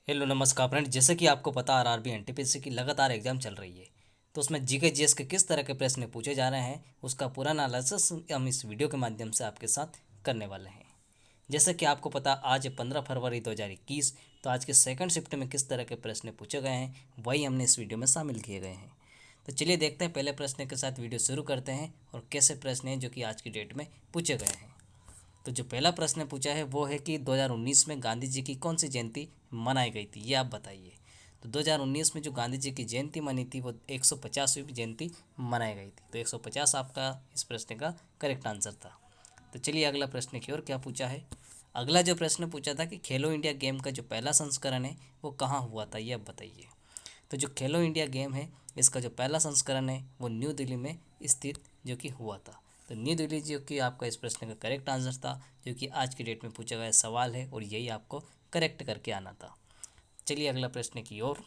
Hello नमस्कार friend. जैसे कि आपको पता आरआरबी एनटीपीसी की लगातार एग्जाम चल रही है, तो उसमें जीके जीएस के किस तरह के प्रश्न पूछे जा रहे हैं उसका पूरा एनालिसिस हम इस वीडियो के माध्यम से आपके साथ करने वाले हैं। जैसे कि आपको पता आज 15 फरवरी 2021, तो आज के सेकंड शिफ्ट में किस तरह के प्रश्न पूछे गए हैं वही हमने इस वीडियो में शामिल किए गए हैं। तो चलिए देखते हैं, पहले प्रश्न के साथ वीडियो शुरू करते हैं और कैसे प्रश्न हैं जो कि आज की डेट में पूछे गए हैं। तो जो पहला प्रश्न पूछा है वो है कि 2019 में गांधी जी की कौन सी जयंती मनाई गई थी, ये आप बताइए। तो 2019 में जो गांधी जी की जयंती मनी थी वो 150वीं जयंती मनाई गई थी। तो 150 आपका इस प्रश्न का करेक्ट आंसर था। तो चलिए अगला प्रश्न की ओर क्या पूछा है। अगला जो प्रश्न पूछा था कि खेलो इंडिया गेम का जो पहला संस्करण है वो कहाँ हुआ था, ये आप बताइए। तो जो खेलो इंडिया गेम है इसका जो पहला संस्करण है वो न्यू दिल्ली में स्थित जो कि हुआ था। तो न्यू दिल्ली जो कि आपका इस प्रश्न का करेक्ट आंसर था, जो कि आज की डेट में पूछा गया सवाल है और यही आपको करेक्ट करके आना था। चलिए अगला प्रश्न की ओर।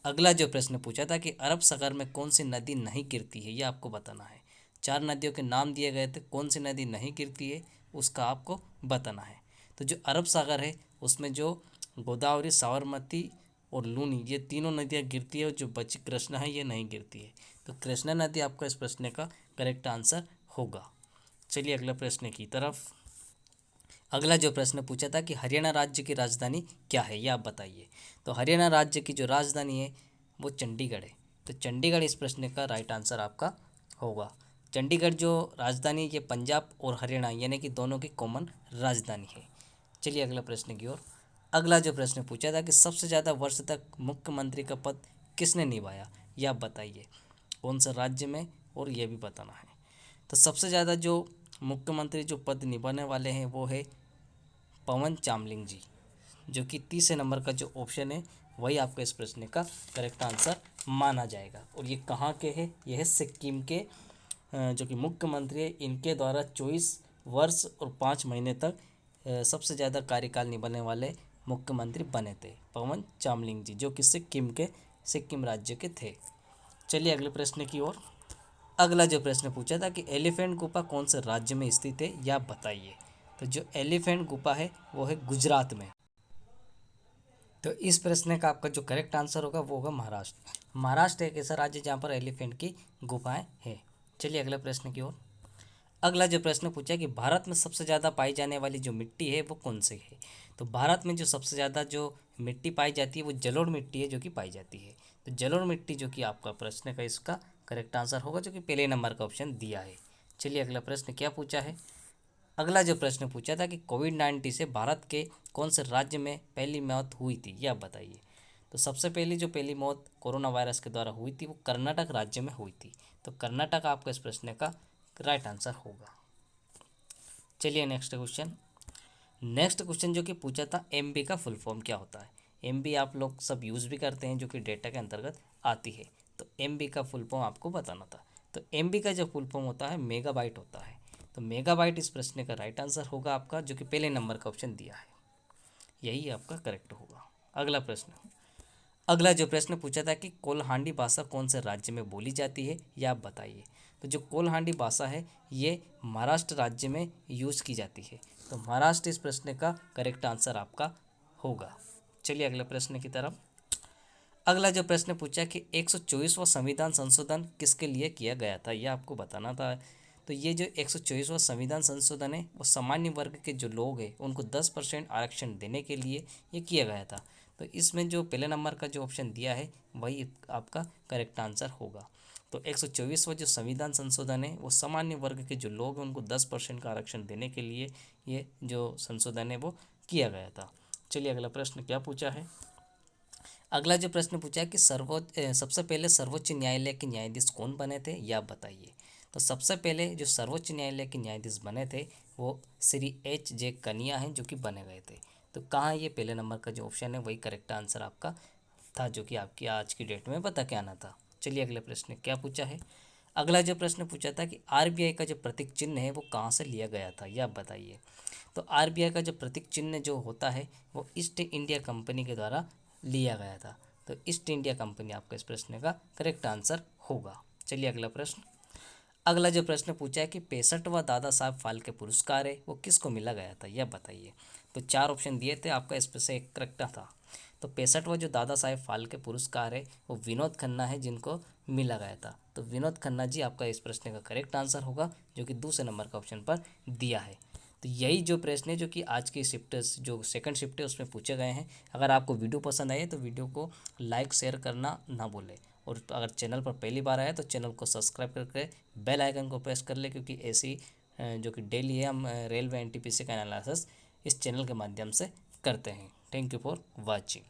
अगला जो प्रश्न पूछा था कि अरब सागर में कौन सी नदी नहीं गिरती है, ये आपको बताना है। चार नदियों के नाम दिए गए थे, कौन सी नदी नहीं गिरती है उसका आपको बताना है। तो जो अरब सागर है उसमें जो गोदावरी, साबरमती और लूनी ये तीनों नदियाँ गिरती है और जो बची कृष्णा है ये नहीं गिरती है। तो कृष्णा नदी आपका इस प्रश्न का करेक्ट आंसर होगा। चलिए अगला प्रश्न की तरफ। अगला जो प्रश्न पूछा था कि हरियाणा राज्य की राजधानी क्या है, ये आप बताइए। तो हरियाणा राज्य की जो राजधानी है वो चंडीगढ़ है। तो चंडीगढ़ इस प्रश्न का राइट आंसर आपका होगा। चंडीगढ़ जो राजधानी ये पंजाब और हरियाणा यानी कि दोनों की कॉमन राजधानी है। चलिए अगला प्रश्न की ओर। अगला जो प्रश्न पूछा था कि सबसे ज़्यादा वर्ष तक मुख्यमंत्री का पद किसने निभाया, यह आप बताइए कौन सा राज्य में, और यह भी बताना है। तो सबसे ज़्यादा जो मुख्यमंत्री जो पद निभाने वाले हैं वो है पवन चामलिंग जी, जो कि तीसरे नंबर का जो ऑप्शन है वही आपका इस प्रश्न का करेक्ट आंसर माना जाएगा। और ये कहाँ के हैं, यह है सिक्किम के जो कि मुख्यमंत्री है, इनके द्वारा 24 वर्ष और 5 महीने तक सबसे ज़्यादा कार्यकाल निभाने वाले मुख्यमंत्री बने थे पवन चामलिंग जी, जो कि सिक्किम राज्य के थे। चलिए अगले प्रश्न की ओर। अगला जो प्रश्न पूछा था कि एलिफेंट गुफा कौन से राज्य में स्थित है, यह आप बताइए। तो जो एलिफेंट गुफा है वो है गुजरात में। तो इस प्रश्न का आपका जो करेक्ट आंसर होगा वो होगा महाराष्ट्र। महाराष्ट्र एक ऐसा राज्य जहाँ पर एलिफेंट की गुफाएं हैं। चलिए अगले प्रश्न की ओर। अगला जो प्रश्न पूछा कि भारत में सबसे ज़्यादा पाई जाने वाली जो मिट्टी है वो कौन सी है। तो भारत में जो सबसे ज़्यादा जो मिट्टी पाई जाती है वो जलोढ़ मिट्टी है जो कि पाई जाती है। तो जलोढ़ मिट्टी जो कि आपका प्रश्न का इसका करेक्ट आंसर होगा, जो कि पहले नंबर का ऑप्शन दिया है। चलिए अगला प्रश्न क्या पूछा है। अगला जो प्रश्न पूछा था कि कोविड-19 से भारत के कौन से राज्य में पहली मौत हुई थी, ये आप बताइए। तो सबसे पहली मौत कोरोना वायरस के द्वारा हुई थी वो कर्नाटक राज्य में हुई थी। तो कर्नाटक आपका इस प्रश्न का राइट आंसर होगा। चलिए नेक्स्ट क्वेश्चन जो कि पूछा था एमबी का फुल फॉर्म क्या होता है। एमबी आप लोग सब यूज़ भी करते हैं जो कि डेटा के अंतर्गत आती है। तो एमबी का फुल फॉर्म आपको बताना था। तो एमबी का जो फुल फॉर्म होता है मेगाबाइट होता है। तो मेगाबाइट इस प्रश्न का राइट आंसर होगा आपका, जो कि पहले नंबर का ऑप्शन दिया है, यही आपका करेक्ट होगा। अगला प्रश्न। अगला जो प्रश्न पूछा था कि कोल्हांडी भाषा कौन से राज्य में बोली जाती है, यह आप बताइए। तो जो कोल्हांडी भाषा है ये महाराष्ट्र राज्य में यूज़ की जाती है। तो महाराष्ट्र इस प्रश्न का करेक्ट आंसर आपका होगा। चलिए अगले प्रश्न की तरफ। अगला जो प्रश्न पूछा कि 124वां संविधान संशोधन किसके लिए किया गया था, यह आपको बताना था। तो ये जो 124वां संविधान संशोधन है वो सामान्य वर्ग के जो लोग हैं उनको 10% आरक्षण देने के लिए ये किया गया था। तो इसमें जो पहले नंबर का जो ऑप्शन दिया है वही आपका करेक्ट आंसर होगा। तो 124वां जो संविधान संशोधन है वो सामान्य वर्ग के जो लोग हैं उनको 10% का आरक्षण देने के लिए ये जो संशोधन है वो किया गया था। चलिए अगला प्रश्न क्या पूछा है। अगला जो प्रश्न पूछा है कि सबसे पहले सर्वोच्च न्यायालय के न्यायाधीश कौन बने थे, यह आप बताइए। तो सबसे पहले जो सर्वोच्च न्यायालय के न्यायाधीश बने थे वो श्री एच जे कनिया हैं जो कि बने गए थे। तो कहाँ ये पहले नंबर का जो ऑप्शन है वही करेक्ट आंसर आपका था, जो कि आपकी आज की डेट में बता के आना था। चलिए अगले प्रश्न क्या पूछा है। अगला जो प्रश्न पूछा था कि आरबीआई का जो प्रतीक चिन्ह है वो कहाँ से लिया गया था, यह आप बताइए। तो आरबीआई का जो प्रतीक चिन्ह जो होता है वो ईस्ट इंडिया कंपनी के द्वारा लिया गया था। तो ईस्ट इंडिया कंपनी आपका इस प्रश्न का करेक्ट आंसर होगा। चलिए अगला प्रश्न। अगला जो प्रश्न पूछा है कि 65वां दादा साहब फाल्के पुरस्कार है वो किसको मिला गया था, यह बताइए। तो 4 ऑप्शन दिए थे, आपका इसमें से एक करेक्ट था। तो 65वां जो दादा साहेब फाल्के पुरस्कार है वो विनोद खन्ना है जिनको मिला गया था। तो विनोद खन्ना जी आपका इस प्रश्न का करेक्ट आंसर होगा, जो कि दूसरे नंबर का ऑप्शन पर दिया है। तो यही जो प्रश्न है जो कि आज की शिफ्ट जो सेकंड शिफ्ट है उसमें पूछे गए हैं। अगर आपको वीडियो पसंद आए तो वीडियो को लाइक शेयर करना ना भूलें, और अगर चैनल पर पहली बार आए तो चैनल को सब्सक्राइब करके बेल आइकन को प्रेस कर ले, क्योंकि ऐसी जो कि डेली है हम रेलवे एनटीपीसी का एनालिसिस इस चैनल के माध्यम से करते हैं। Thank you for watching.